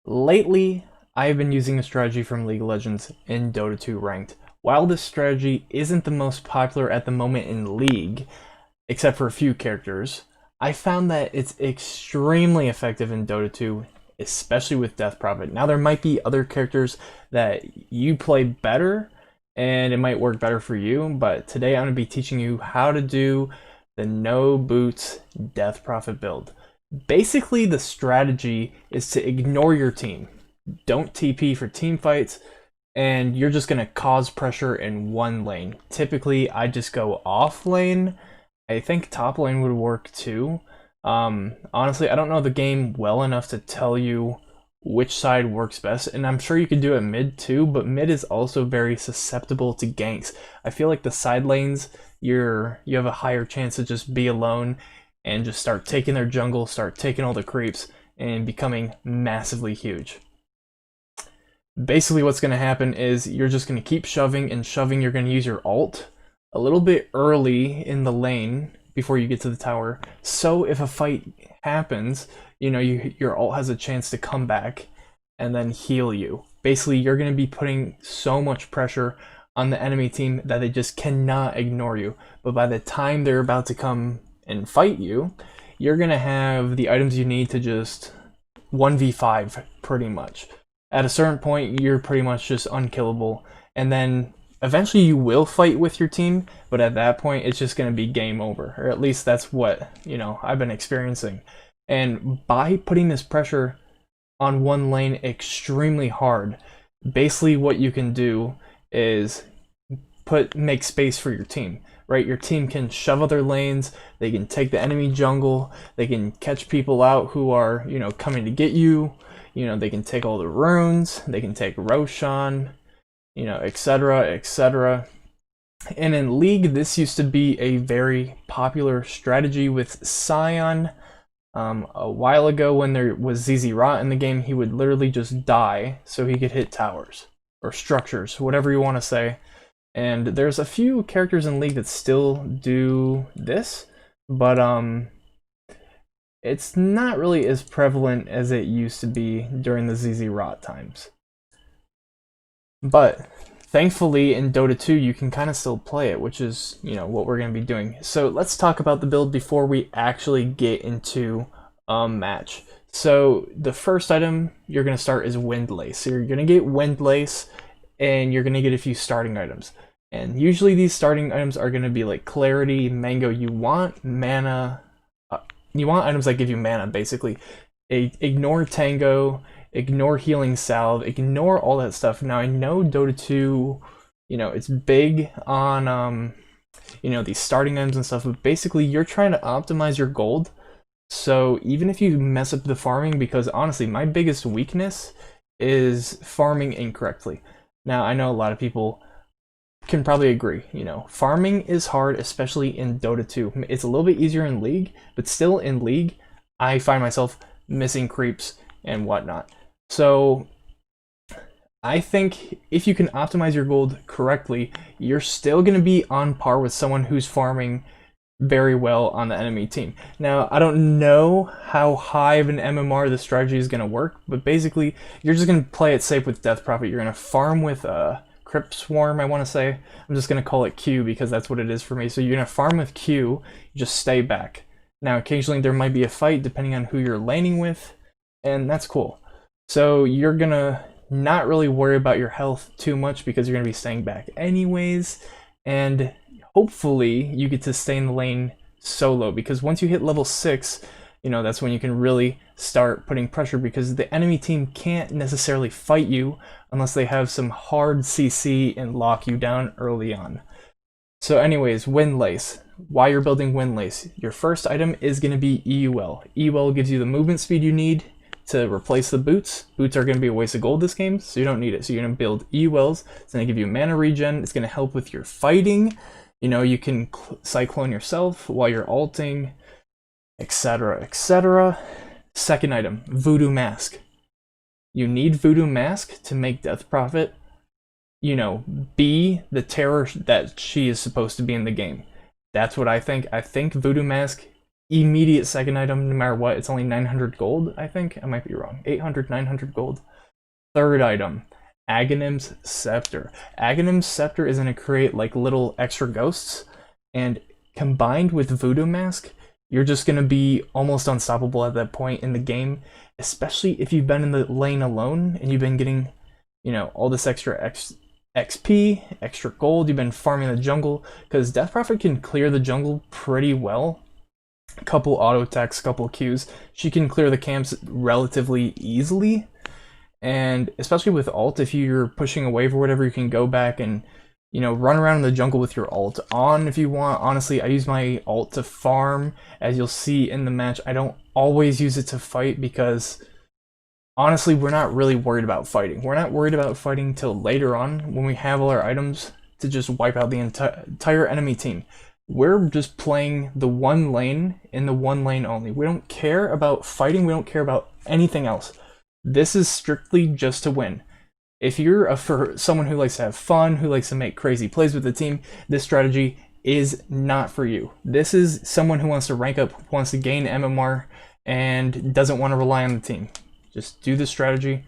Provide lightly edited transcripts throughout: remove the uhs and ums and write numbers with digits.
Lately, I have been using a strategy from League of Legends in Dota 2 Ranked. While this strategy isn't the most popular at the moment in League, except for a few characters, I found that it's extremely effective in Dota 2, especially with Death Prophet. Now, there might be other characters that you play better, and it might work better for you, but today I'm going to be teaching you how to do the no boots Death Prophet build. Basically, the strategy is to ignore your team. Don't TP for team fights, and you're just going to cause pressure in one lane. Typically, I just go off lane. I think top lane would work too. Honestly, I don't know the game well enough to tell you which side works best, and I'm sure you could do it mid too, but mid is also very susceptible to ganks. I feel like the side lanes, you have a higher chance to just be alone and just start taking their jungle, start taking all the creeps, and becoming massively huge. Basically what's going to happen is you're just going to keep shoving and shoving. You're going to use your ult a little bit early in the lane before you get to the tower. So if a fight happens, your ult has a chance to come back and then heal you. Basically, you're going to be putting so much pressure on the enemy team that they just cannot ignore you. But by the time they're about to come and fight you, you're gonna have the items you need to just 1v5 pretty much. At a certain point, you're pretty much just unkillable, and then eventually you will fight with your team, but at that point it's just gonna be game over, or at least that's what I've been experiencing. And by putting this pressure on one lane extremely hard, basically what you can do is make space for your team. Right, your team can shove other lanes, they can take the enemy jungle, they can catch people out who are, coming to get you, they can take all the runes, they can take Roshan, etc., etc. And in League, this used to be a very popular strategy with Sion. A while ago when there was ZZ Rot in the game, he would literally just die so he could hit towers, or structures, whatever you want to say. And there's a few characters in League that still do this, but it's not really as prevalent as it used to be during the ZZ Rot times. But thankfully in Dota 2 you can kind of still play it, which is what we're going to be doing. So let's talk about the build before we actually get into a match. So the first item you're going to start is Windlace. So you're going to get Windlace, and you're going to get a few starting items. And usually these starting items are going to be like Clarity, Mango. You want mana, you want items that give you mana, basically. Ignore Tango, ignore Healing Salve, ignore all that stuff. Now I know Dota 2, it's big on, these starting items and stuff, but basically you're trying to optimize your gold. So even if you mess up the farming, because honestly, my biggest weakness is farming incorrectly. Now, I know a lot of people can probably agree, farming is hard, especially in Dota 2. It's a little bit easier in League, but still in League, I find myself missing creeps and whatnot. So I think if you can optimize your gold correctly, you're still going to be on par with someone who's farming very well on the enemy team. Now, I don't know how high of an MMR the strategy is going to work, but basically, you're just going to play it safe with Death Prophet. You're going to farm with Crypt Swarm, I want to say. I'm just going to call it Q because that's what it is for me. So you're going to farm with Q, just stay back. Now, occasionally there might be a fight depending on who you're laning with, and that's cool. So you're going to not really worry about your health too much because you're going to be staying back anyways, and hopefully you get to stay in the lane solo, because once you hit level 6, that's when you can really start putting pressure, because the enemy team can't necessarily fight you unless they have some hard CC and lock you down early on. So anyways, Windlace. Why you're building Windlace. Your first item is going to be EUL. EUL gives you the movement speed you need to replace the boots. Boots are going to be a waste of gold this game, so you don't need it. So you're going to build EULs. It's going to give you mana regen. It's going to help with your fighting. You can cyclone yourself while you're ulting, etc., etc. Second item, Voodoo Mask. You need Voodoo Mask to make Death Prophet, be the terror that she is supposed to be in the game. That's what I think. I think Voodoo Mask immediate second item, no matter what. It's only 900 gold, I think. I might be wrong. 800, 900 gold. Third item, Aghanim's Scepter. Aghanim's Scepter is going to create like little extra ghosts, and combined with Voodoo Mask, you're just going to be almost unstoppable at that point in the game, especially if you've been in the lane alone and you've been getting, you know, all this extra XP, extra gold, you've been farming the jungle, because Death Prophet can clear the jungle pretty well. A couple auto attacks, couple Qs, she can clear the camps relatively easily. And especially with ult, if you're pushing a wave or whatever, you can go back and, you know, run around in the jungle with your ult on if you want. Honestly, I use my ult to farm, as you'll see in the match. I don't always use it to fight because, honestly, we're not really worried about fighting. We're not worried about fighting till later on when we have all our items to just wipe out the entire enemy team. We're just playing the one lane in the one lane only. We don't care about fighting. We don't care about anything else. This is strictly just to win. If you're for someone who likes to have fun, who likes to make crazy plays with the team, this strategy is not for you. This is someone who wants to rank up, wants to gain MMR, and doesn't want to rely on the team. Just do this strategy.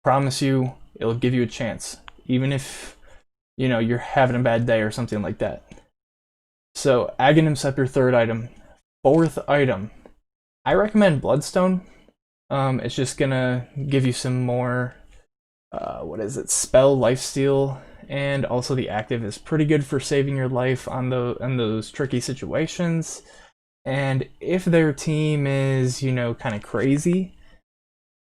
Promise you, it'll give you a chance, even if, you know, you're having a bad day or something like that. So, Aghanim Scepter, third item. Fourth item, I recommend Bloodstone. It's just gonna give you some more, spell lifesteal, and also the active is pretty good for saving your life on those tricky situations. And if their team is, you know, kind of crazy,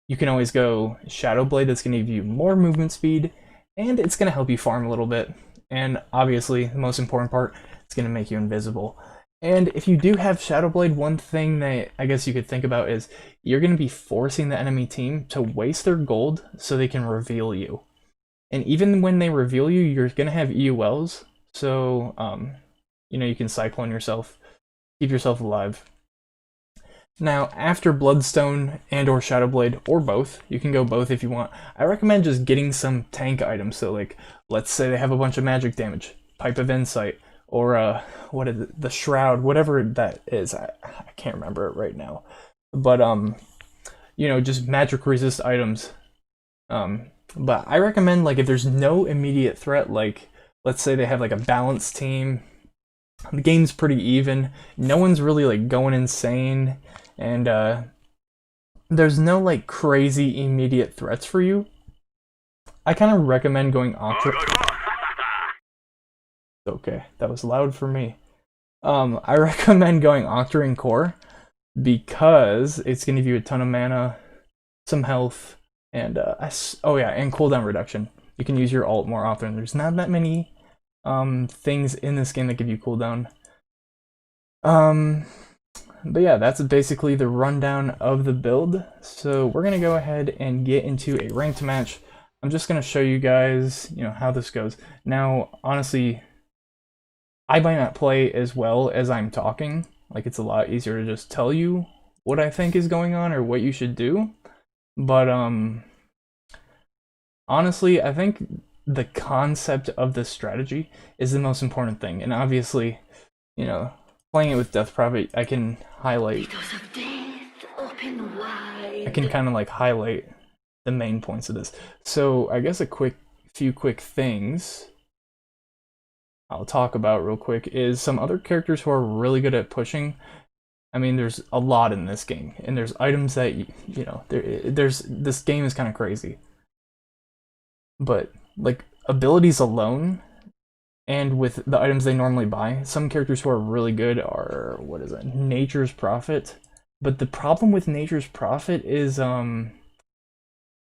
you can always go Shadowblade. That's gonna give you more movement speed, and it's gonna help you farm a little bit. And obviously, the most important part, it's gonna make you invisible. And if you do have Shadowblade, one thing that I guess you could think about is you're going to be forcing the enemy team to waste their gold so they can reveal you. And even when they reveal you, you're going to have EULs, so you know, you can cyclone yourself, keep yourself alive. Now, after Bloodstone and or Shadowblade, or both, you can go both if you want, I recommend just getting some tank items. So like, let's say they have a bunch of magic damage, Pipe of Insight, or what is it, the Shroud, whatever that is. I can't remember it right now. But you know, just magic resist items. But I recommend, like, if there's no immediate threat, like let's say they have like a balanced team, the game's pretty even, no one's really like going insane, and there's no like crazy immediate threats for you, I kind of recommend going Octra. Okay, that was loud for me. I recommend going Octarine Core because it's gonna give you a ton of mana, some health, and oh yeah, and cooldown reduction. You can use your ult more often. There's not that many things in this game that give you cooldown. But yeah, that's basically the rundown of the build. So we're gonna go ahead and get into a ranked match. I'm just gonna show you guys, you know, how this goes. Now, honestly, I might not play as well as I'm talking. Like, it's a lot easier to just tell you what I think is going on or what you should do. But honestly, I think the concept of this strategy is the most important thing. And obviously, you know, playing it with Death Prophet, I can highlight. I can kind of like highlight the main points of this. So I guess a few quick things I'll talk about real quick is some other characters who are really good at pushing. I mean, there's a lot in this game, and there's items that, you know, this game is kind of crazy. But like abilities alone, and with the items they normally buy, some characters who are really good are, what is it, Nature's Prophet. But the problem with Nature's Prophet is, you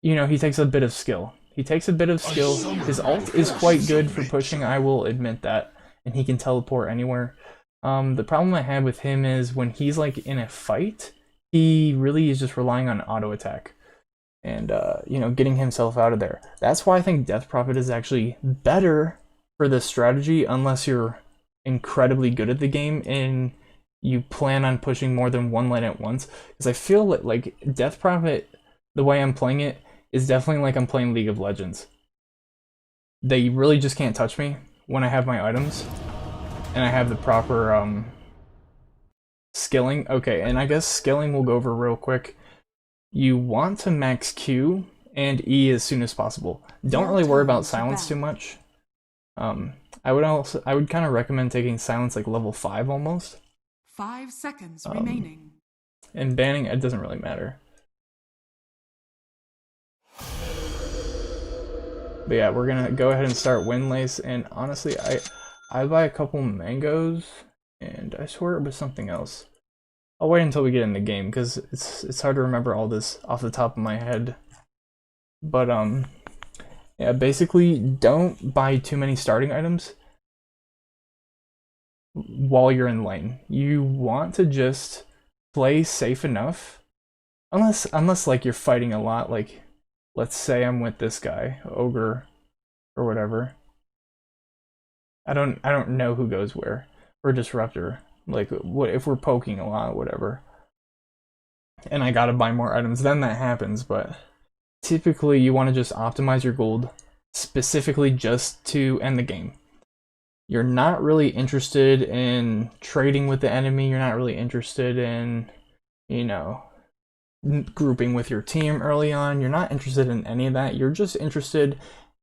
know, he takes a bit of skill. His ult is quite good for pushing, I will admit that, and he can teleport anywhere. The problem I have with him is when he's like in a fight, he really is just relying on auto attack and you know, getting himself out of there. That's why I think Death Prophet is actually better for this strategy, unless you're incredibly good at the game and you plan on pushing more than one lane at once. Because I feel that like Death Prophet, the way I'm playing it, is definitely like I'm playing League of Legends. They really just can't touch me when I have my items and I have the proper Skilling, okay, and I guess skilling we'll go over real quick. You want to max Q and E as soon as possible. Don't really worry about silence too much. I would kind of recommend taking silence like level 5 almost. 5 seconds remaining. And banning, it doesn't really matter. But yeah, we're gonna go ahead and start Windlace, and honestly, I buy a couple mangoes, and I swear it was something else. I'll wait until we get in the game, because it's hard to remember all this off the top of my head. But yeah, basically, don't buy too many starting items while you're in lane. You want to just play safe enough, unless like you're fighting a lot. Like, let's say I'm with this guy, Ogre, or whatever. I don't know who goes where, or Disruptor. Like, what if we're poking a lot, whatever. And I gotta buy more items, then that happens. But typically, you want to just optimize your gold specifically just to end the game. You're not really interested in trading with the enemy. You're not really interested in, you know, grouping with your team early on. You're not interested in any of that. You're just interested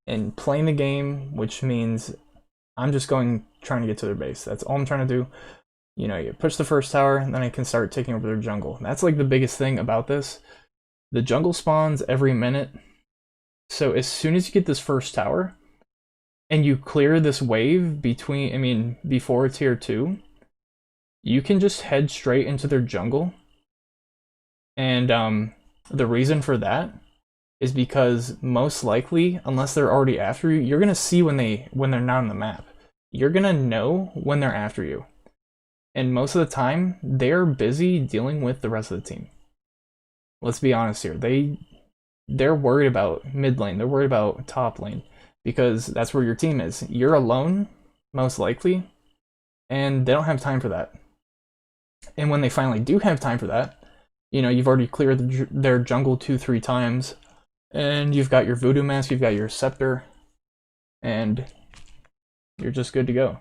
in playing the game, which means I'm just trying to get to their base. That's all I'm trying to do. You know, you push the first tower, and then I can start taking over their jungle. That's like the biggest thing about this. The jungle spawns every minute. So as soon as you get this first tower, and you clear this wave before tier 2, you can just head straight into their jungle. And the reason for that is because most likely, unless they're already after you, you're gonna see when they're not on the map. You're gonna know when they're after you. And most of the time, they're busy dealing with the rest of the team. Let's be honest here. They're worried about mid lane. They're worried about top lane, because that's where your team is. You're alone, most likely, and they don't have time for that. And when they finally do have time for that, you know, you've already cleared their jungle 2-3 times, and you've got your voodoo mask, you've got your scepter, and you're just good to go.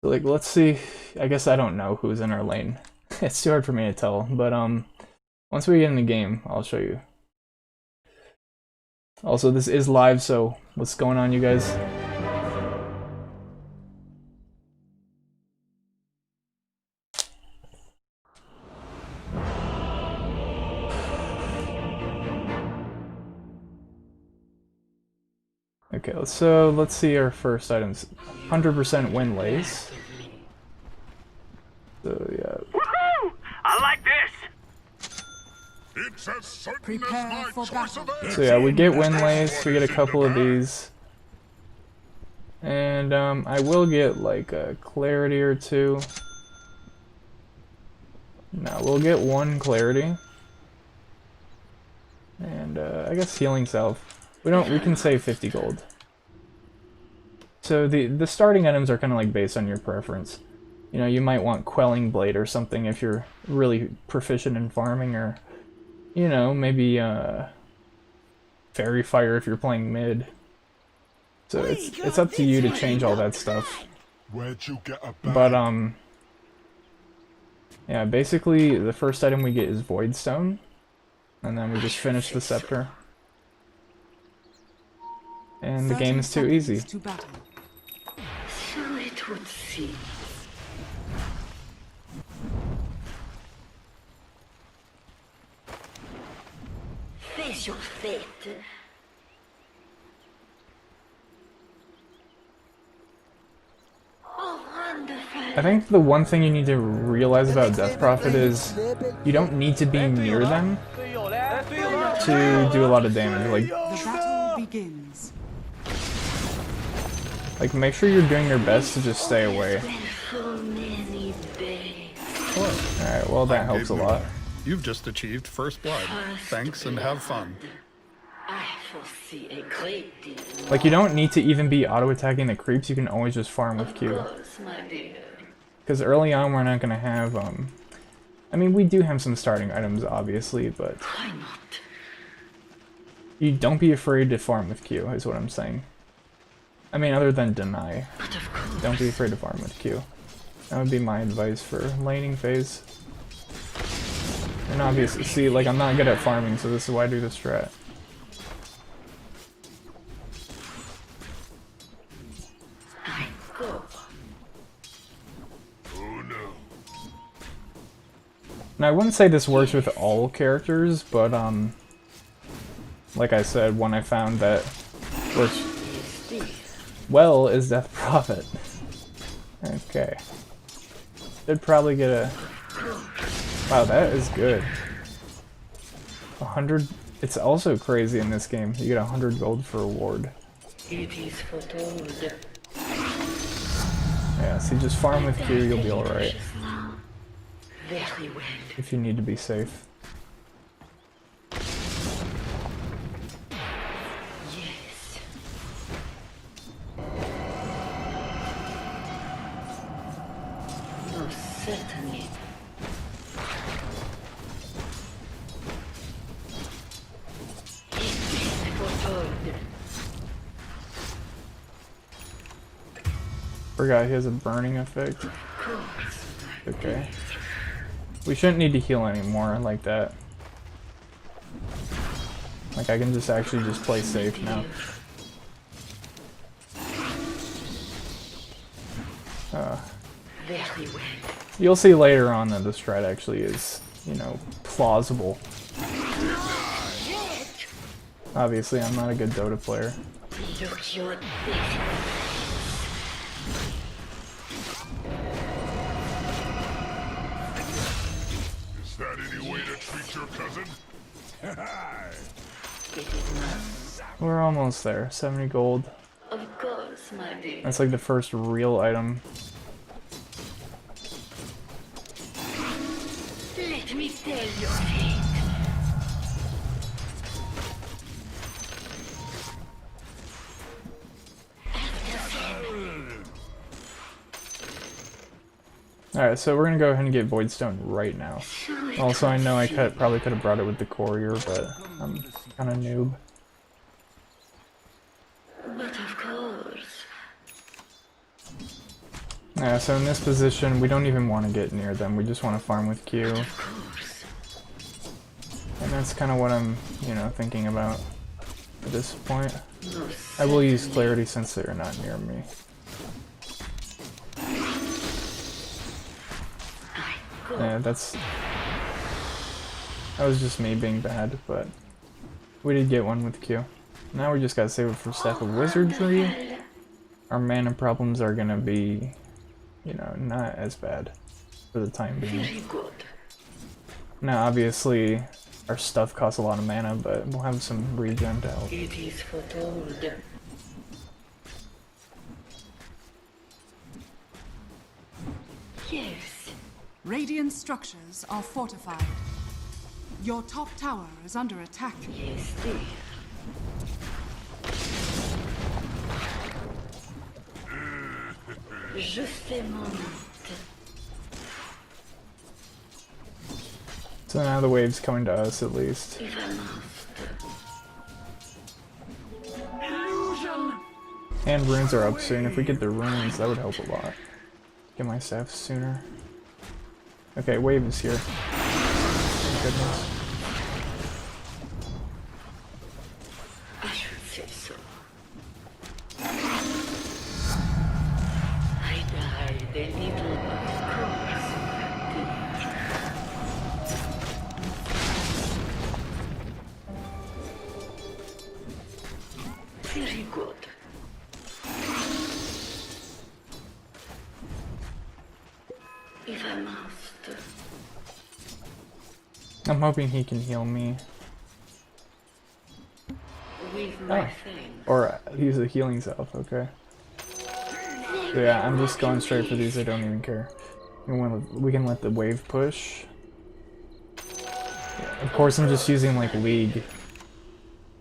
So, like, let's see. I guess I don't know who's in our lane. It's too hard for me to tell, but once we get in the game, I'll show you. Also, this is live, so what's going on, you guys? Okay, let's see our first items. 100% Windlace. So yeah. Woohoo! I like this. It's as certain Prepare as my for choice battle. of So yeah, we get Windlace, we get a couple of these. And I will get like a clarity or two. No, we'll get one clarity. And I guess healing salve. We can save 50 gold. So the starting items are kind of like based on your preference. You know, you might want Quelling Blade or something if you're really proficient in farming, or, you know, maybe Fairy Fire if you're playing mid. So it's up to you to change all that stuff. Where'd you get a But yeah, basically the first item we get is Void Stone, and then we just finish the scepter. And the game is too easy. To battle. So it would seem. Face your fate. Oh, wonderful. I think the one thing you need to realize about Death Prophet is you don't need to be near them to do a lot of damage. The battle begins. Like make sure you're doing your best to just stay away. So many days. Alright, well that helps a lot. You've just achieved first blood. Thanks and have fun. I foresee a great deal. Like you don't need to even be auto-attacking the creeps, you can always just farm with Q. Close, my dear. Because early on we're not gonna have, I mean we do have some starting items obviously, but Why not? you don't be afraid to farm with Q, is what I'm saying. I mean, other than deny. But of course. Don't be afraid to farm with Q. That would be my advice for laning phase. And obviously, see, like, I'm not good at farming, so this is why I do this strat. I go. Oh no. Now, I wouldn't say this works with all characters, but, like I said, one I found that works well is Death Prophet. Okay. Should probably get a... Wow, that is good. 100... It's also crazy in this game. You get 100 gold for a ward. It is foretold. Yeah, see, just farm with Q, you'll be alright. Very well. If you need to be safe. Yes. Most certainly. It is foretold. Forgot he has a burning effect. Of course. Okay. We shouldn't need to heal anymore like that. Like, I can just actually just play safe now. Very well. You'll see later on that the strat actually is, you know, plausible. Obviously, I'm not a good Dota player. Look your best. Is that any way to treat your cousin? It is not. We're almost there. 70 gold. Of course, my dear. That's like the first real item. Let me tell your fate. Alright, so we're gonna go ahead and get Voidstone right now. Also, I know I probably could have brought it with the courier, but I'm kinda noob. But of course. Yeah, so in this position, we don't even want to get near them. We just want to farm with Q. Of course. And that's kind of what I'm, you know, thinking about at this point. Most I will use Clarity since they're not near me. I go. Yeah, that was just me being bad, but we did get one with Q. Now we just gotta save it for Staff of Wizardry. Our mana problems are gonna be, you know, not as bad for the time being. Very good. Now, obviously, our stuff costs a lot of mana, but we'll have some regen to help. It is foretold. Yes. Radiant structures are fortified. Your top tower is under attack. Yes, dear. Je fais mon lit. So now the wave's coming to us, at least. If I must. And runes are up soon. If we get the runes, that would help a lot. Get my staff sooner. Okay, wave is here. Thank goodness. I should say so. I died a little, of course. Very good. If I must. I'm hoping he can heal me. With my Oh. thanks. Or use a healing self, okay. So yeah, I'm just going straight for these, I don't even care. We can let the wave push. Yeah, of course I'm just using like League.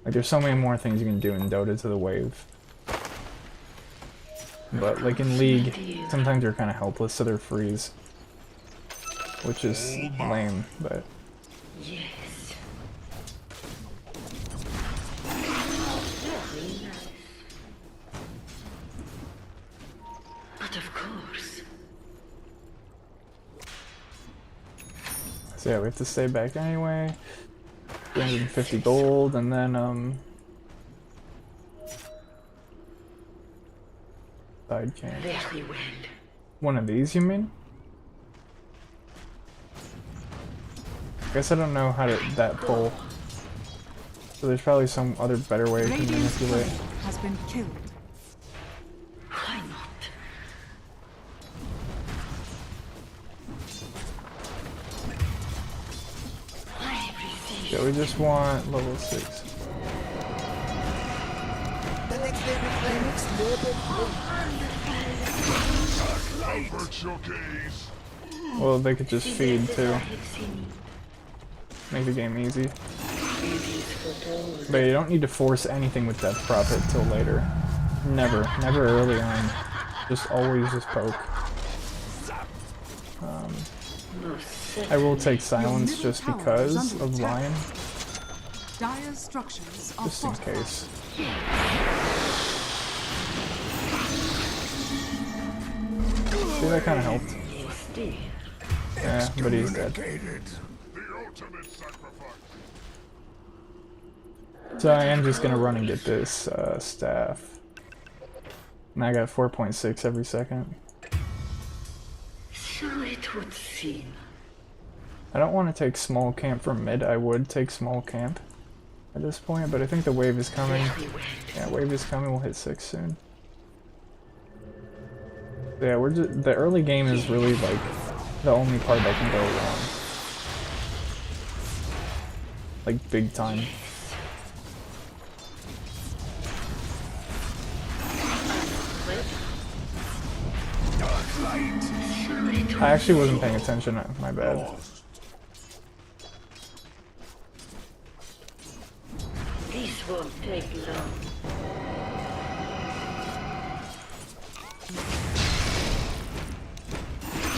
Like there's so many more things you can do in Dota to the wave. But like in League, sometimes you're kind of helpless to their freeze. Which is lame, but... Yes. Very nice. So yeah, we have to stay back anyway. 350 gold, and then side camp. Very well. One of these, you mean? Guess I don't know how to that pull. So there's probably some other better way to Radiant's manipulate. turret has been killed. Why not? I receive. Yeah, we just want level 6. Avert your gaze. Well, they could just feed too. Make the game easy. But you don't need to force anything with Death Prophet till later. Never. Never early on. Just always just poke. I will take silence just because of Lion. Dire's structures are Just in fortified. case. See, that kind of helped. Yeah, but he's dead. The ultimate sacrifice. So I am just gonna run and get this staff. And I got 4.6 every second. So it would seem. I don't want to take small camp from mid. I would take small camp at this point, but I think the wave is coming. Very well. Yeah, wave is coming. We'll hit 6 soon. Yeah, we're just, the early game is really like the only part that can go wrong. Like big time. I actually wasn't paying attention. My bad. This won't take long.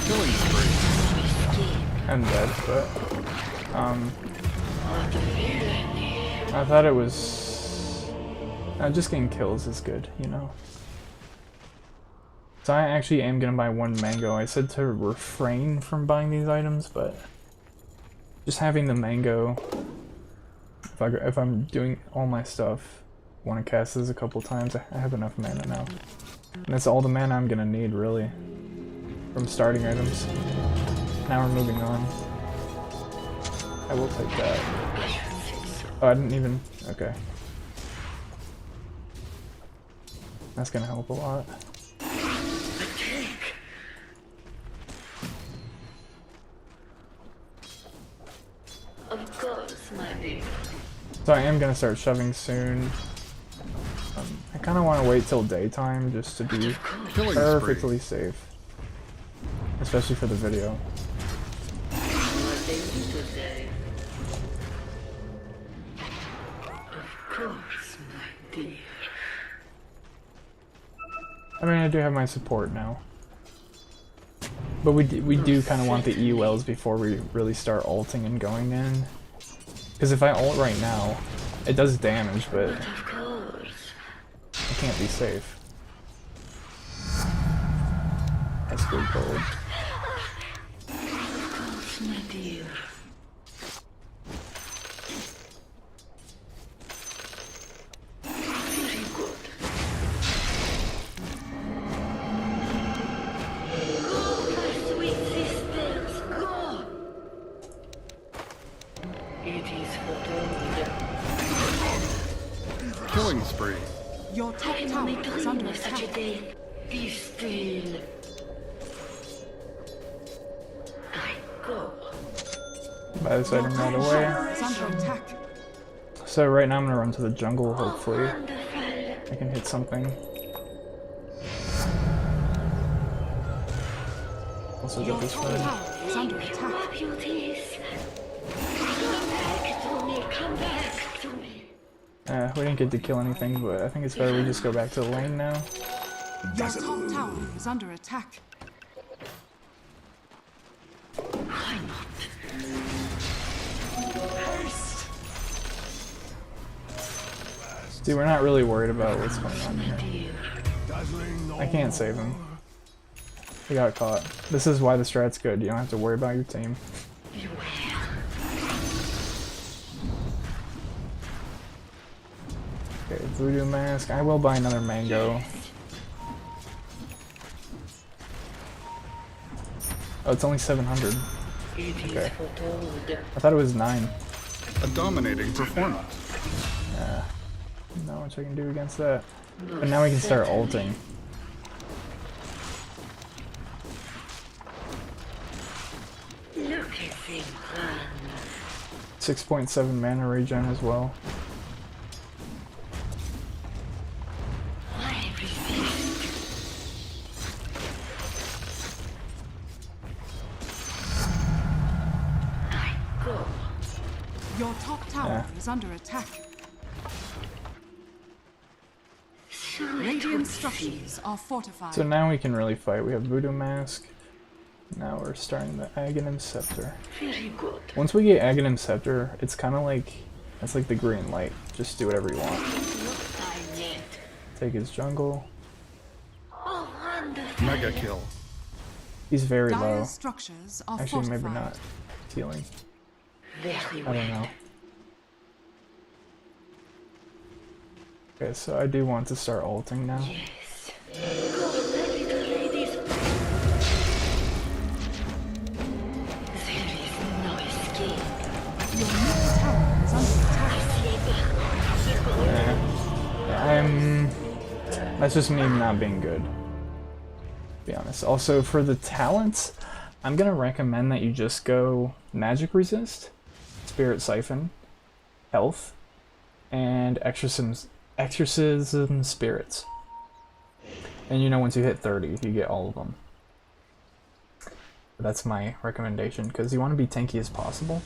Killing spree. I'm dead, but I thought it was just getting kills is good, you know. So I actually am gonna buy 1 mango. I said to refrain from buying these items, but just having the mango, if I'm doing all my stuff, want to cast this a couple times, I have enough mana now. And that's all the mana I'm gonna need, really, from starting items. Now we're moving on. I will take that. Oh, I didn't even... okay. That's gonna help a lot. Of course, my dear. So I am gonna start shoving soon. I kind of want to wait till daytime just to be Killing perfectly spree. safe. Especially for the video. What they need today. Of course, my dear. I mean, I do have my support now. But we do kind of want the EULs before we really start ulting and going in. Because if I ult right now, it does damage, but Of course. I can't be safe. That's good gold. Of course, my dear. Very good. Go, my sweet sisters, go! It is foretold. Killing spree. Your top I can tower only is dream under of such a attack. day. Be still. I go. Buy this Your item right top away. tower is under attack. So right now I'm gonna run to the jungle, hopefully. Wonderful. I can hit something. Also Your get this top red. tower is under attack. My beauties. Come back to me. Come back to me. We didn't get to kill anything, but I think it's better we just go back to the lane now. Your top tower is under attack. Why not? See, we're not really worried about what's going on here. Dear. I can't save him. He got caught. This is why the strat's good. You don't have to worry about your team. Beware. Okay, Voodoo Mask. I will buy another mango. Oh, it's only 700. Okay. I thought it was 9. A dominating performance. Not much I can do against that. But now we can start ulting. Look at him run. 6.7 mana regen as well. I resist. I go. Your top tower is under attack. Radiant structures are fortified. So now we can really fight. We have Voodoo Mask. Now we're starting the Aghanim Scepter. Very good. Once we get Aghanim Scepter, it's kind of like, it's like the green light. Just do whatever you want. Not time yet. Take his jungle. Oh, wonderful. Mega kill. He's very low. Dire structures are Actually, fortified. maybe not. Healing. Very I well. don't know. Okay, so I do want to start ulting now. Yes. Go, my little ladies. There is no escape. Your middle tower is under attack. That's just me not being good, to be honest. Also, for the talents, I'm gonna recommend that you just go Magic Resist, Spirit Siphon, Health, and Exorcism Spirits. And you know, once you hit 30, you get all of them. That's my recommendation, because you want to be tanky as possible.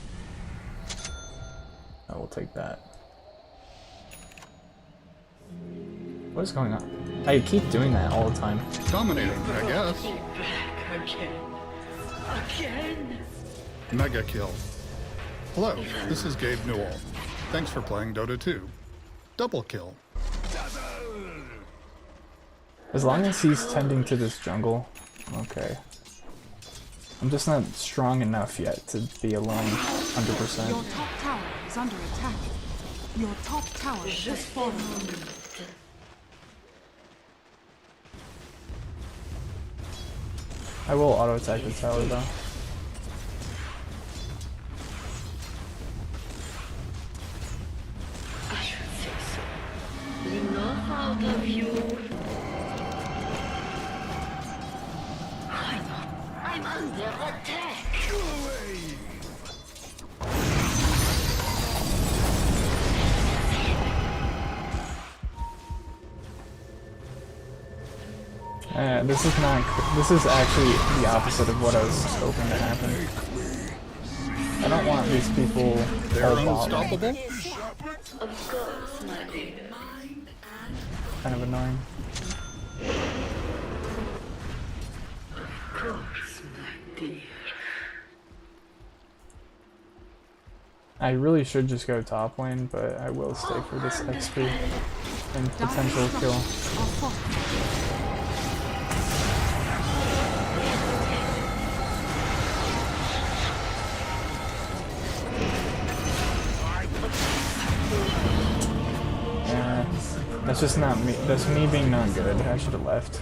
I will take that. What is going on? I keep doing that all the time. Dominating, I guess. Back again. Again. Mega kill. Hello, this is Gabe Newell. Thanks for playing Dota 2. Double kill. As long as he's tending to this jungle, okay. I'm just not strong enough yet to be alone 100%. Your top tower is under attack. Your top tower has fallen. I will auto attack the tower though. I should say so. Enough out of you. I'm under attack. This is actually the opposite of what I was hoping to happen. I don't want these people They're all bot lane. unstoppable. Of course, my dear. Kind of annoying. Of course, my dear. I really should just go top lane, but I will stay for this XP and potential kill. Are fortified. That's just not me. That's me being not good. I should have left.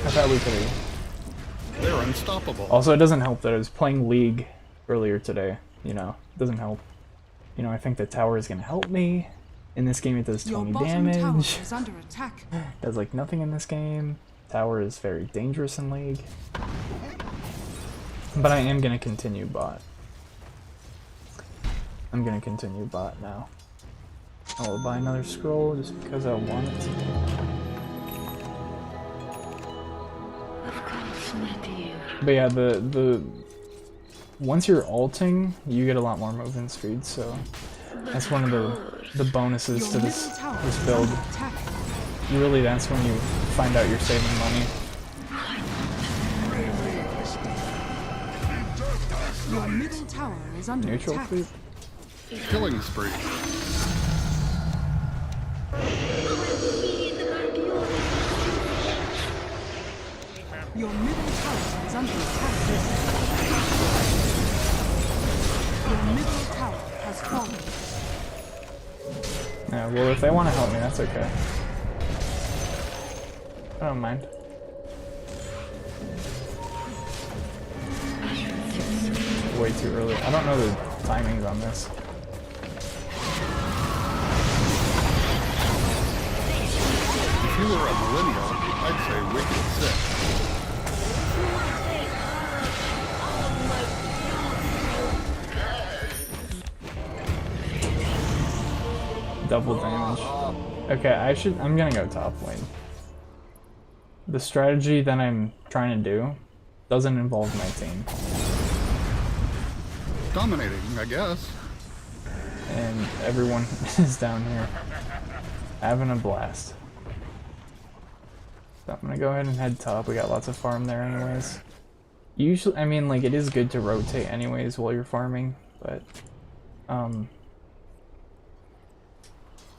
I thought we could have. They're unstoppable. Also, it doesn't help that I was playing League earlier today. You know, it doesn't help. You know, I think the tower is gonna help me. In this game, it does Your 20 bottom tower damage. is under attack. Does like nothing in this game. Tower is very dangerous in League. But I am gonna continue bot. I'm gonna continue bot now. I will buy another scroll just because I want it. Of course, my dear. But yeah, the once you're ulting, you get a lot more movement speed, so that's one of the bonuses to Your this middle tower this is build. under attack. Really, that's when you find out you're saving money. Your middle tower is under Neutral attack. creep. Killing spree. Your middle tower is under attack. Your middle tower has fallen. Yeah, well, if they want to help me, that's okay. I don't mind. Way too early. I don't know the timings on this. If you were a millennial, I'd say wicked sick. Double damage. Okay, I'm gonna go top lane. The strategy that I'm trying to do doesn't involve my team. Dominating, I guess. And everyone is down here having a blast. So I'm gonna go ahead and head top. We got lots of farm there anyways. Usually, I mean, like, it is good to rotate anyways while you're farming, but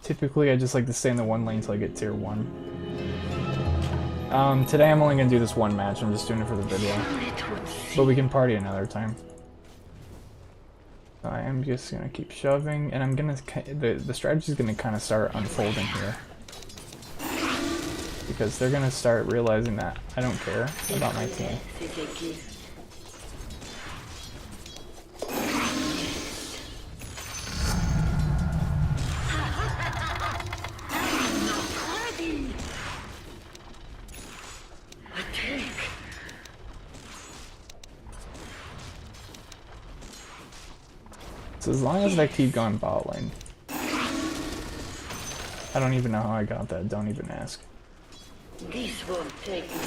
typically I just like to stay in the one lane till I get tier 1. Today I'm only gonna do this one match. I'm just doing it for the video, but we can party another time. I am just gonna keep shoving, and I'm gonna the strategy is gonna kind of start unfolding here, because they're gonna start realizing that I don't care about my team. So as long as I keep going bot lane. I don't even know how I got that, don't even ask. This won't take long.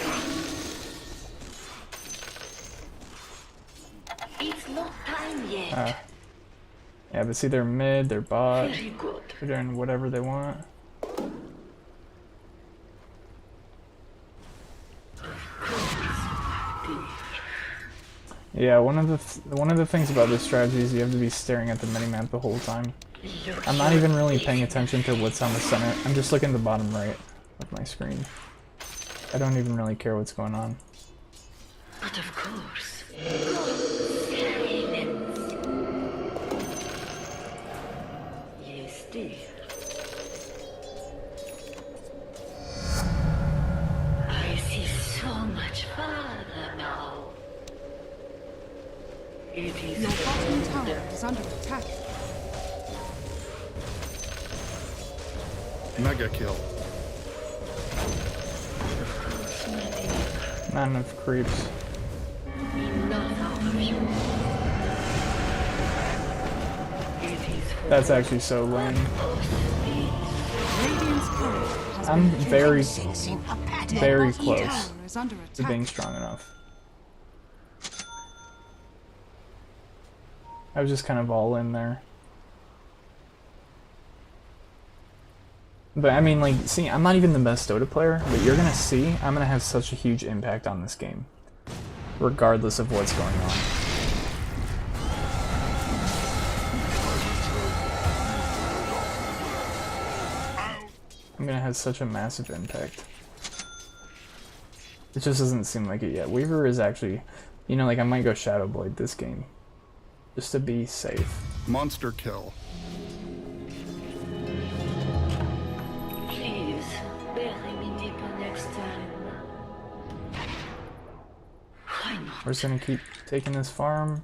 It's not time yet. Yeah, but see, they're mid, they're bot, Very good. they're doing whatever they want. Yeah, one of the things about this strategy is you have to be staring at the minimap the whole time. I'm not even really paying attention to what's on the center. I'm just looking at the bottom right of my screen. I don't even really care what's going on. But of course. Yes, dear. I see so much farther now. It is Your bottom tower is under attack. Mega kill. Not enough creeps. enough of you. It is for That's actually so lame. Radiant's courier has I'm been very Their bottom close tower is under to attack. being strong enough. I was just kind of all in there. But I mean, like, see, I'm not even the best Dota player, but you're gonna see I'm gonna have such a huge impact on this game, regardless of what's going on. I'm gonna have such a massive impact. It just doesn't seem like it yet. Weaver is actually, you know, like, I might go Shadow Blade this game, just to be safe. Monster kill. Please, bury me deeper next time. Why not? We're just gonna keep taking this farm.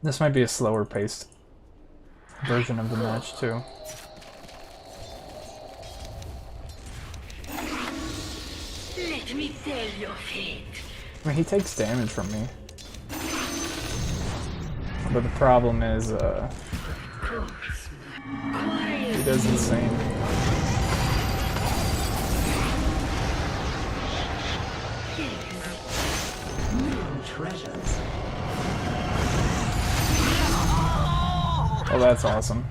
This might be a slower paced version of the match too. Let me tell your fate. I mean, he takes damage from me. But the problem is, Course. Quiet. he does insane. Oh, that's awesome.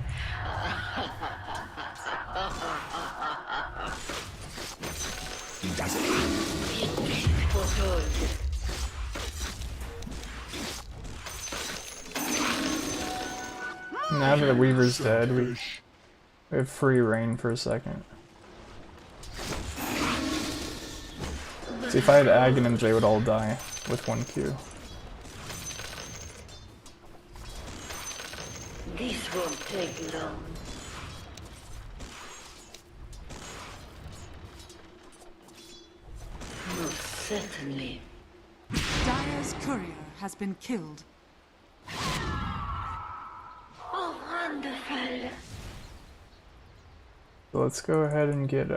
Now that the Weaver's dead, we have free reign for a second. See, if I had Aghanim's, they would all die with 1 Q. This won't take long. Certainly. Dire's courier has been killed. Oh, wonderful. So let's go ahead and get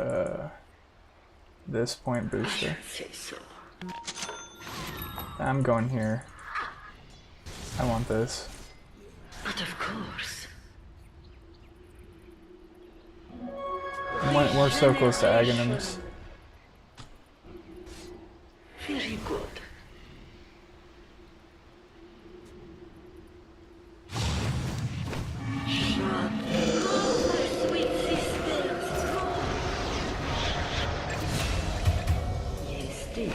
this point booster. Say so. I'm going here. I want this. But of course. We're so close to Aghanims. Very good. Shut up, my sweet sisters. Yes, dear.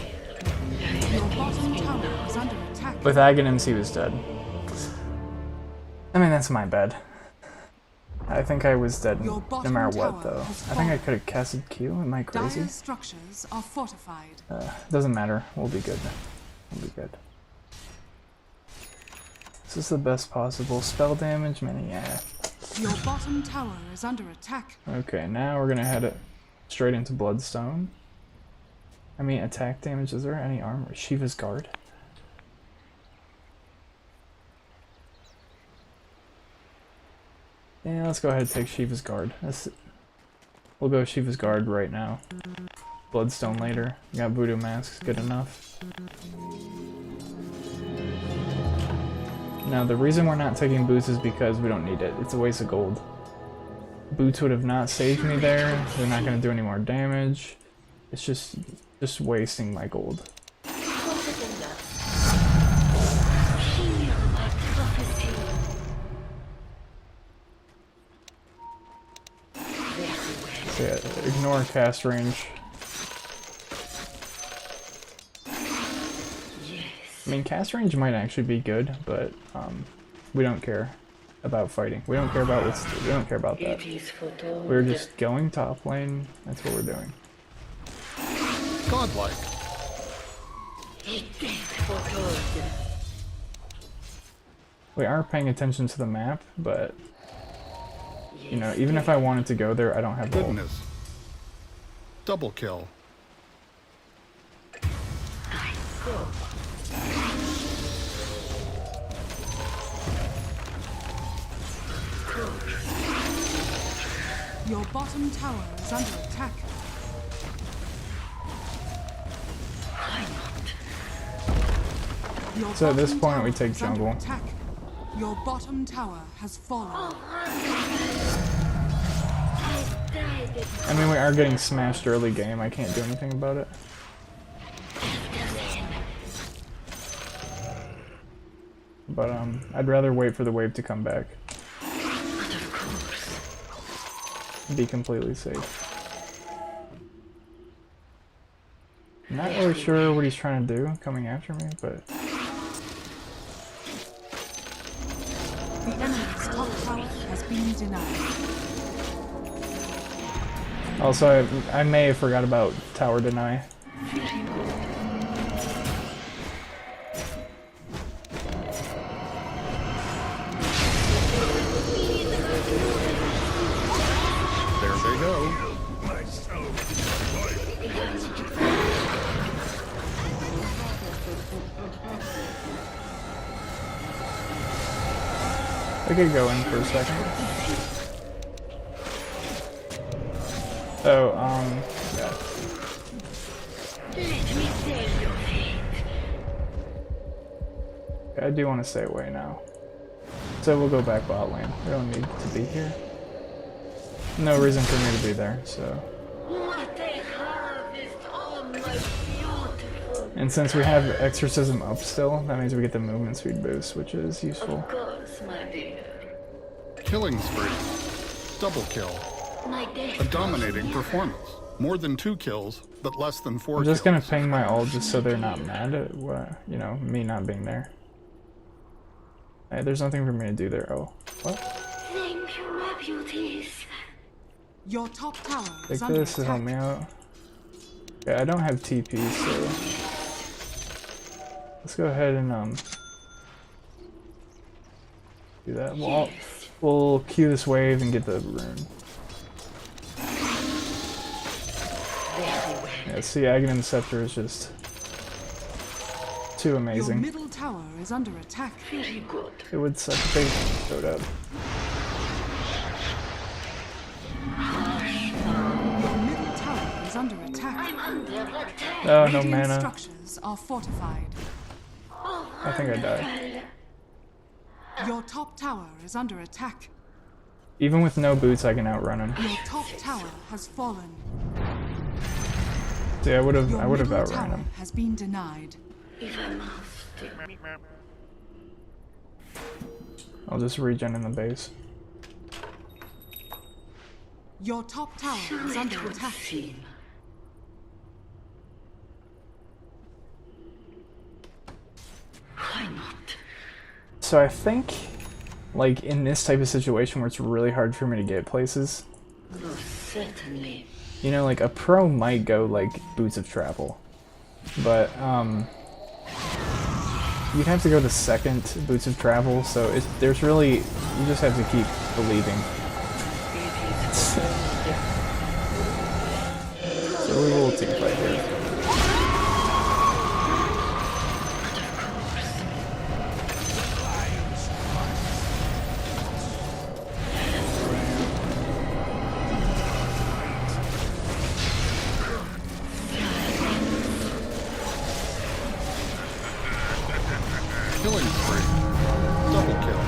Your bottom tower is under attack. With Aghanims, he was dead. I mean, that's my bad. I think I was dead Your no bottom matter tower what, though. has I think I fallen. could have casted Q. Am I crazy? Dire's structures are fortified. Doesn't matter. We'll be good. We'll be good. This is the best possible spell damage, mini. Yeah. Your bottom tower is under attack. Okay, now we're gonna head it straight into Bloodstone. I mean, attack damage. Is there any armor? Shiva's Guard. Yeah, let's go ahead and take Shiva's Guard. We'll go Shiva's Guard right now. Bloodstone later. We got Voodoo Masks, good enough. Now, the reason we're not taking Boots is because we don't need it. It's a waste of gold. Boots would have not saved me there. They're not going to do any more damage. It's just wasting my gold. So yeah, ignore cast range. I mean, cast range might actually be good, but we don't care about fighting. We don't care about we don't care about that. We're just going top lane. That's what we're doing. Godlike. We are paying attention to the map, but you know, even if I wanted to go there, I don't have gold. Goodness. Double kill. Your bottom tower is under attack. Your So at this bottom point, tower we take is under jungle. attack. Your bottom tower has fallen. I mean, we are getting smashed early game. I can't do anything about it. But I'd rather wait for the wave to come back. Be completely safe. I'm not really sure what he's trying to do, coming after me, but The enemy's top tower has been denied. also I may have forgot about tower deny. There they go. I could go in for a second. Oh, yeah. I do want to stay away now. So we'll go back bot lane. We don't need to be here. No reason for me to be there, so. What a harvest, oh my beautiful. And since we have Exorcism up still, that means we get the movement speed boost, which is useful. Of course, my dear. Killing spree. Double kill. My death. A dominating performance. More than 2 kills, but less than 4 I'm kills. just gonna ping my ult just so they're not mad at you know, me not being there. Hey, there's nothing for me to do there. Oh, what? Thank you, my beauties. Your top tower Take is under this to help attack. me out. Yeah, I don't have TP, so let's go ahead and do that. We'll queue this wave and get the rune. Yeah, see, Aghanim Scepter is just too Your amazing. middle tower is under attack. Very good. It would such a big Dota. Your middle tower is under attack. I'm under attack. Oh, no Radiant mana. structures are fortified. I think I died. Your top tower is under attack. Even with no boots, I can outrun him. Your top tower has fallen. See, I would have Your outrun middle tower him. has been denied. If I must. I'll just regen in the base. Your top tower is under It would attack. seem. Why not? So I think, like, in this type of situation where it's really hard for me to get places, Most certainly. you know, like, a pro might go, like, Boots of Travel. But, you'd have to go to second Boots of Travel, so there's really, you just have to keep believing. So we will team fight here. Killing spree. Double kill.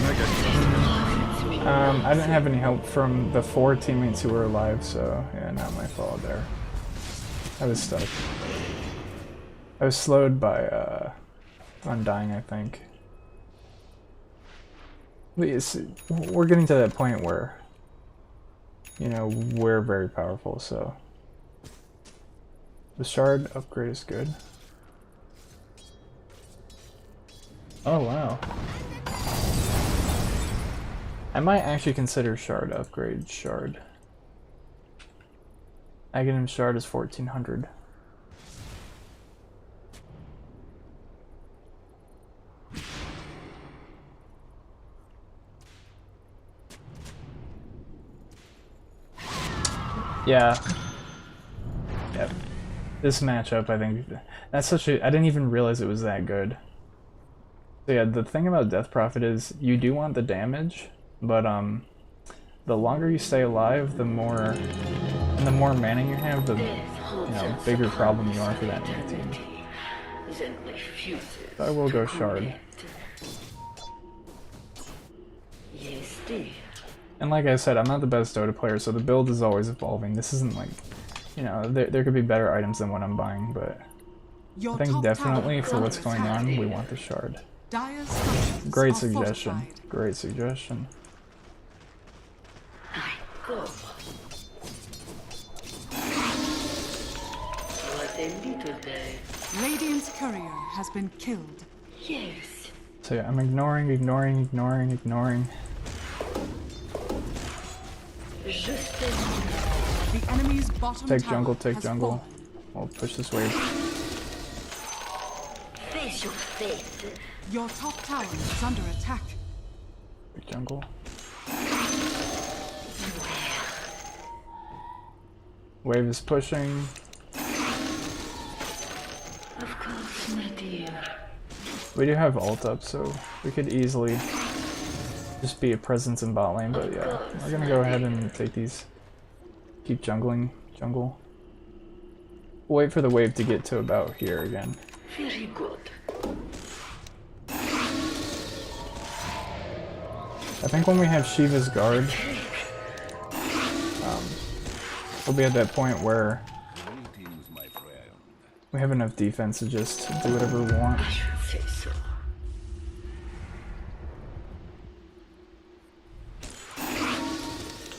Mega kill. I didn't have any help from the 4 teammates who were alive, so yeah, not my fault there. I was stuck. I was slowed by undying, I think. We're getting to that point where, you know, we're very powerful, so the shard upgrade is good. Oh wow. I might actually consider shard upgrade shard. Aghanim shard is 1400. Yeah. Yep. This matchup, I think, that's such a, I didn't even realize it was that good. So yeah, the thing about Death Prophet is you do want the damage, but the longer you stay alive, the more mana you have, the bigger problem you are for that new team. So I will go shard. Yes, dear. And like I said, I'm not the best Dota player, so the build is always evolving. This isn't like, you know, there could be better items than what I'm buying, but Your I think top definitely tower is for under what's going attack. on, we want the shard. Dire's structures Great are suggestion. fortified. Great suggestion. I go. What a little day. Radiant's courier has been killed. Yes. So yeah, I'm ignoring. Just The enemy's bottom Take tower jungle, take has jungle. fallen. We'll push this wave. face your fate. Your top tower is under attack. Take jungle. Wave is pushing. Of course, my dear. We do have ult up, so we could easily just be a presence in bot lane, but yeah, we're gonna go ahead and take these. Keep jungling, jungle. We'll wait for the wave to get to about here again. Very good. I think when we have Shiva's guard, we'll be at that point where we have enough defense to just do whatever we want. I should say so.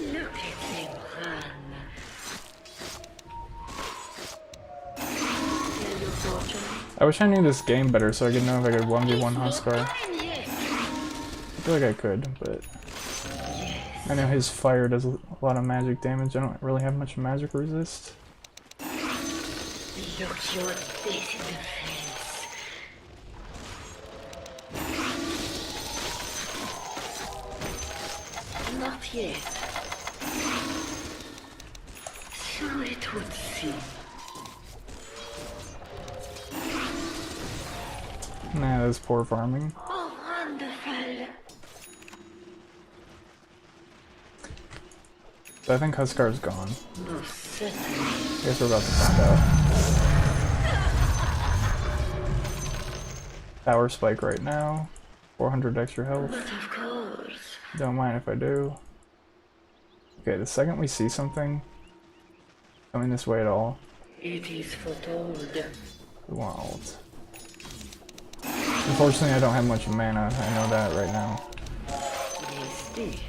Look at him run. Tell your fortune. I wish I knew this game better so I could know if I could 1v1 Huskar. I feel like I could, but I know his fire does a lot of magic damage. I don't really have much magic resist. Look your face in the face. Not yet. So it would seem. Nah, that's poor farming. Oh, wonderful. So I think Huskar's gone. Most certainly. I guess we're about to find out. Power spike right now. 400 extra health. But of course. Don't mind if I do. Okay, the second we see something coming this way at all, It is foretold. we want ult. Unfortunately, I don't have much mana. I know that right now. Misty.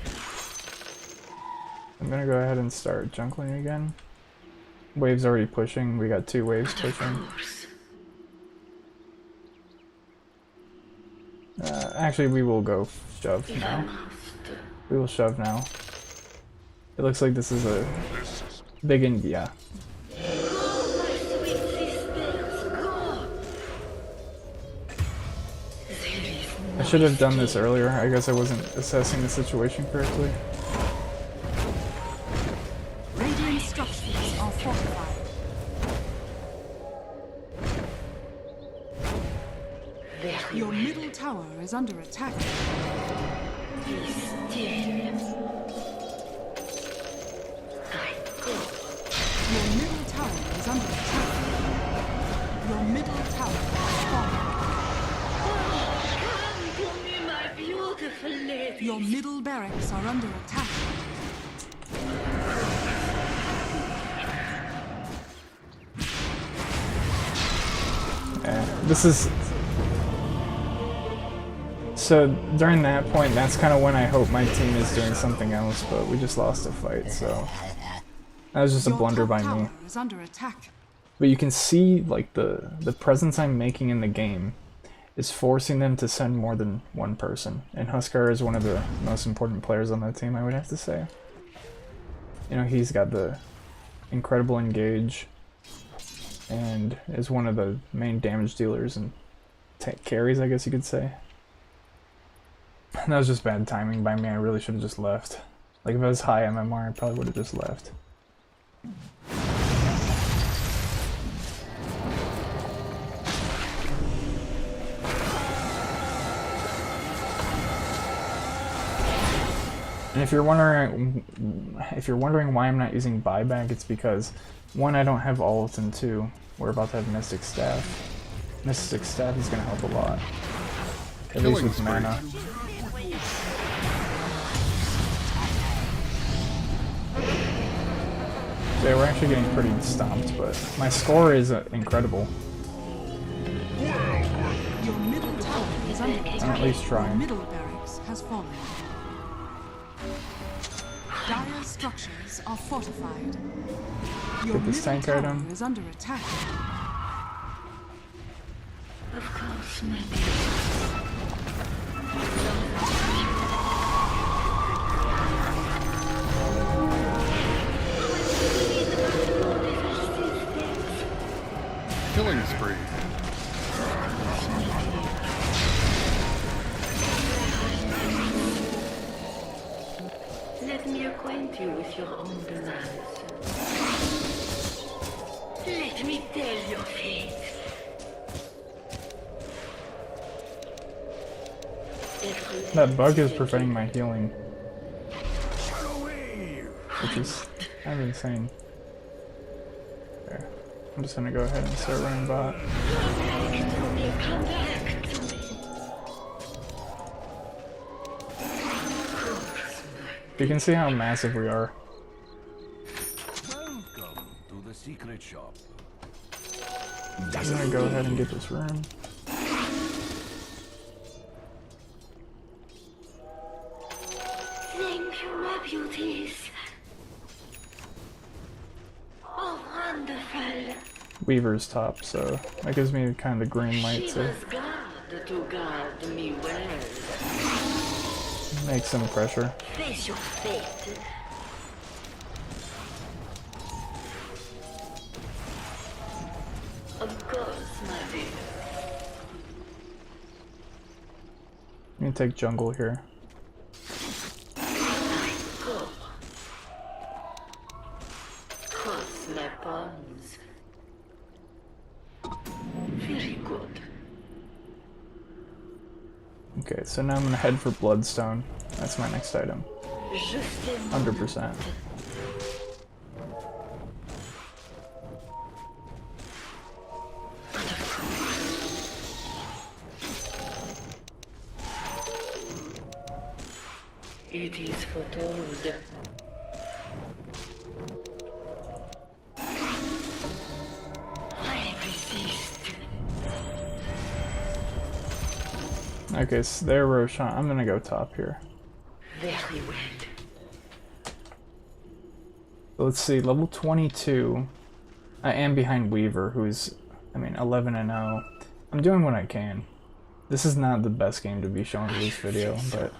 I'm gonna go ahead and start jungling again. Wave's already pushing. We got 2 waves But of pushing. course. Actually, we will go shove If I now. must. We will shove now. It looks like this is a big India. Go, my sweet sisters, go. There is I should have done this earlier. I guess I wasn't assessing the situation correctly. Radiant structures are fortified. very Your well. middle tower is under attack. Be still. I go. Your middle tower is under attack. Your middle tower has Come to me, my beautiful lady. fallen. Your middle barracks are under attack. Yeah, this is... So, during that point, that's kind of when I hope my team is doing something else, but we just lost a fight, so... That was just a Your blunder top by me. tower is under attack. But you can see, like, the presence I'm making in the game is forcing them to send more than one person. And Huskar is one of the most important players on that team, I would have to say. You know, he's got the incredible engage, and is one of the main damage dealers and carries, I guess you could say. That was just bad timing by me. I really should have just left. Like, if I was high MMR, I probably would have just left. And if you're wondering why I'm not using buyback, it's because 1, I don't have ult, and 2, we're about to have Mystic Staff. Mystic Staff is gonna help a lot. At least Killing with spree. mana. Yeah, we're actually getting pretty stomped, but my score is incredible. Your middle tower is under attack. I'm at least Your trying. middle barracks has fallen. Dire structures are fortified. Your Get this middle tank tower item. is under attack. Of course, my beautiful. Killing spree. Let me acquaint you with your own demands. Let me tell your fate. That bug is preventing my healing, which is kind of insane. There. I'm just gonna go ahead and start running bot. Come back to me. You can see how massive we are. Welcome to the secret shop. I'm gonna go ahead and get this room. Thank you, my beauties. Oh, wonderful. Weaver's top, so that gives me kind of the green light She to was glad to guard me well. make some pressure. Face your fate. Of course, my dear. I'm gonna take jungle here. Go. Cross my palms. Very good. Okay, so now I'm gonna head for Bloodstone. That's my next item. Just a 100%. It is foretold. I resist. Okay, so there, Roshan. I'm gonna go top here. Very well. So let's see, level 22. I am behind Weaver, who's, 11 and 0. I'm doing what I can. This is not the best game to be showing in this video, but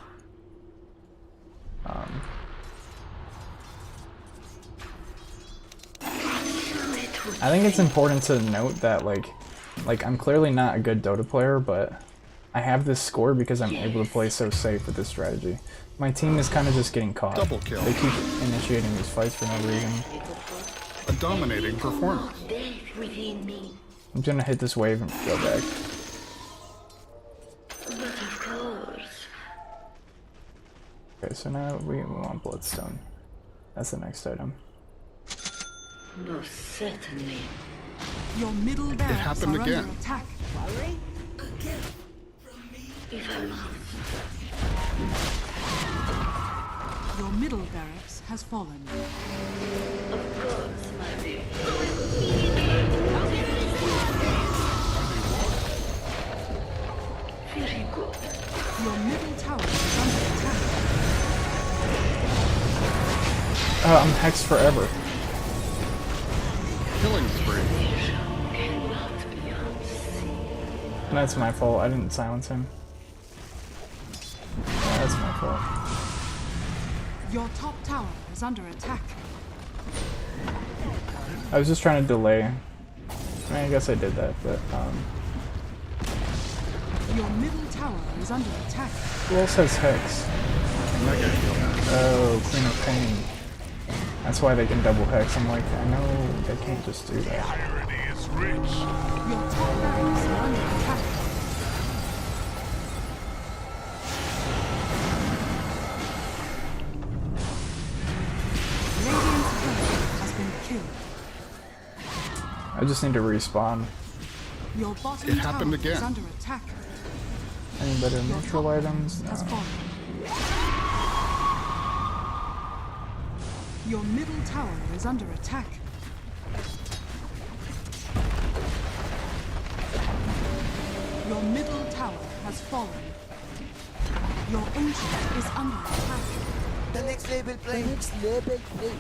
I think it's important to note that like I'm clearly not a good Dota player, but I have this score because I'm able to play so safe with this strategy. My team is kind of just getting caught. Double kill. They keep initiating these fights for no reason. A dominating performance. Death within me. I'm gonna hit this wave and go back. But of course. Okay, so now we want Bloodstone. That's the next item. Most certainly. Your middle barracks happened are again. under attack. If I must. Your middle barracks has fallen. Of course, my dear. Very good. Your middle tower is under attack. Oh, I'm hexed forever. Killing spree. Cannot be unseen. That's my fault. I didn't silence him. Yeah, that's my fault. Your top tower is under attack. I was just trying to delay. I guess I did that, but Your middle tower is under attack. who else has hex? Oh, Queen of Pain. That's why they can double hex. I'm like, I know they can't just do that. Irony is rich. Your top barracks are under attack. Radiant's turret has been killed. I just need to respawn. Your bottom It happened tower is again. under attack. Any better Your neutral top items? has No. fallen. Your middle tower is under attack. Your middle tower has fallen. Your ancient is under attack. The next label play. The next label play.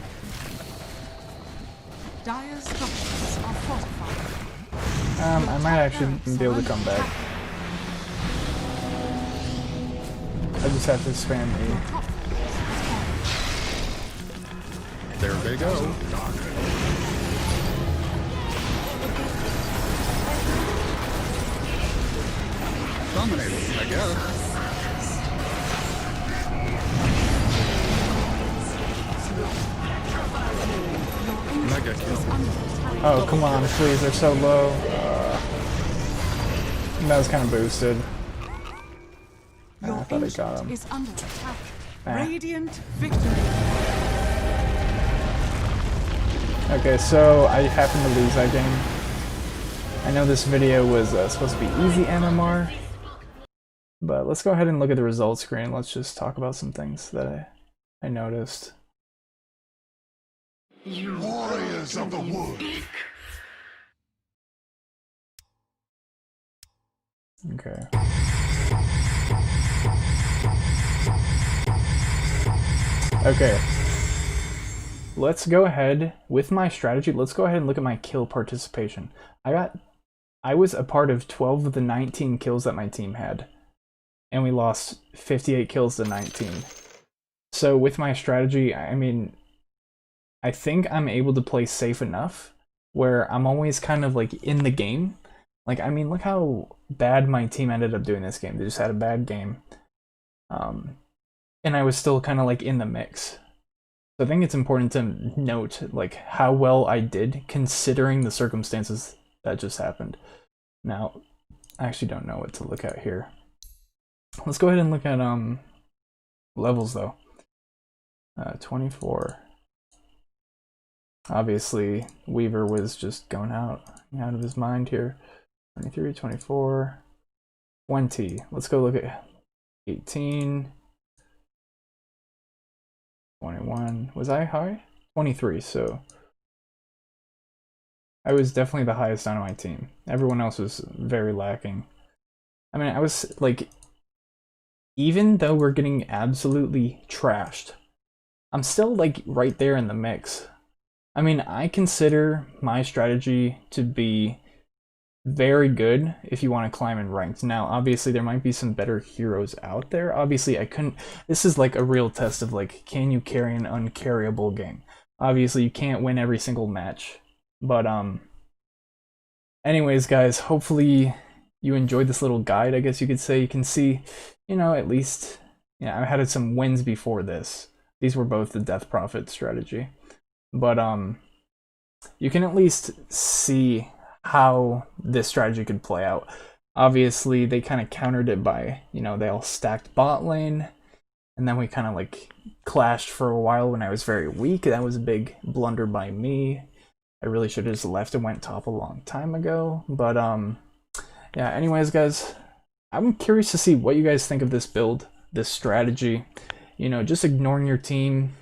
Dire structures are fortified. I might actually be able to come back. I just have to spam Your E. top barracks has fallen. There they go. Dominating, I guess. Mega kill. Oh, come on, please, they're so low. That was kind of boosted. Your I thought I got ancient him. is under attack. Ah. Radiant victory. Okay, so I happened to lose that game. I know this video was supposed to be easy MMR, but let's go ahead and look at the results screen. Let's just talk about some things that I noticed. You Warriors of the wood. Okay. Okay. Let's go ahead with my strategy. Let's go ahead and look at my kill participation. I was a part of 12 of the 19 kills that my team had, and we lost 58 kills to 19. So with my strategy, I mean, I think I'm able to play safe enough where I'm always kind of like in the game. Like, I mean, look how bad my team ended up doing this game. They just had a bad game. And I was still kind of like in the mix. So I think it's important to note like how well I did considering the circumstances that just happened. Now, I actually don't know what to look at here. Let's go ahead and look at levels though. 24. Obviously, Weaver was just going out of his mind here. 23, 24, 20. Let's go look at 18, 21. Was I high? 23, so I was definitely the highest on my team. Everyone else was very lacking. I mean, I was like, even though we're getting absolutely trashed, I'm still like right there in the mix. I mean, I consider my strategy to be very good if you want to climb in ranked. Now, obviously, there might be some better heroes out there. Obviously, I couldn't. This is like a real test of like, can you carry an uncarryable game? Obviously, you can't win every single match. But anyways, guys, hopefully you enjoyed this little guide. I guess you could say. You can see, you know, at least, yeah, I had some wins before this. These were both the Death Prophet strategy. But you can at least see how this strategy could play out. Obviously, they kind of countered it by, you know, they all stacked bot lane, and then we kind of like clashed for a while when I was very weak. That was a big blunder by me. I really should have just left and went top a long time ago. But yeah, anyways, guys, I'm curious to see what you guys think of this build, this strategy. You know, just ignoring your team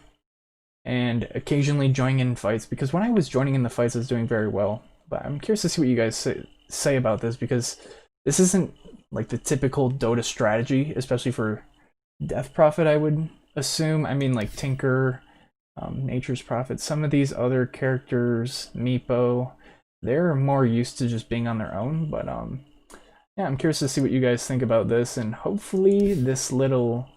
and occasionally joining in fights, because when I was joining in the fights, I was doing very well. But I'm curious to see what you guys say about this, because this isn't like the typical Dota strategy, especially for Death Prophet, I would assume. I mean, like Tinker, Nature's Prophet, some of these other characters, Meepo, they're more used to just being on their own. But yeah, I'm curious to see what you guys think about this, and hopefully this little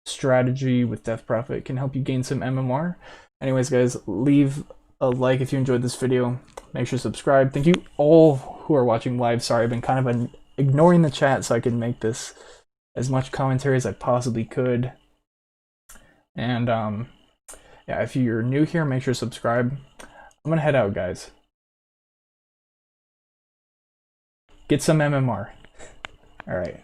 strategy with Death Prophet can help you gain some MMR. Anyways, guys, leave a like if you enjoyed this video. Make sure to subscribe. Thank you all who are watching live. Sorry, I've been kind of ignoring the chat so I could make this as much commentary as I possibly could. And yeah, if you're new here, make sure to subscribe. I'm gonna head out, guys. Get some MMR. All right.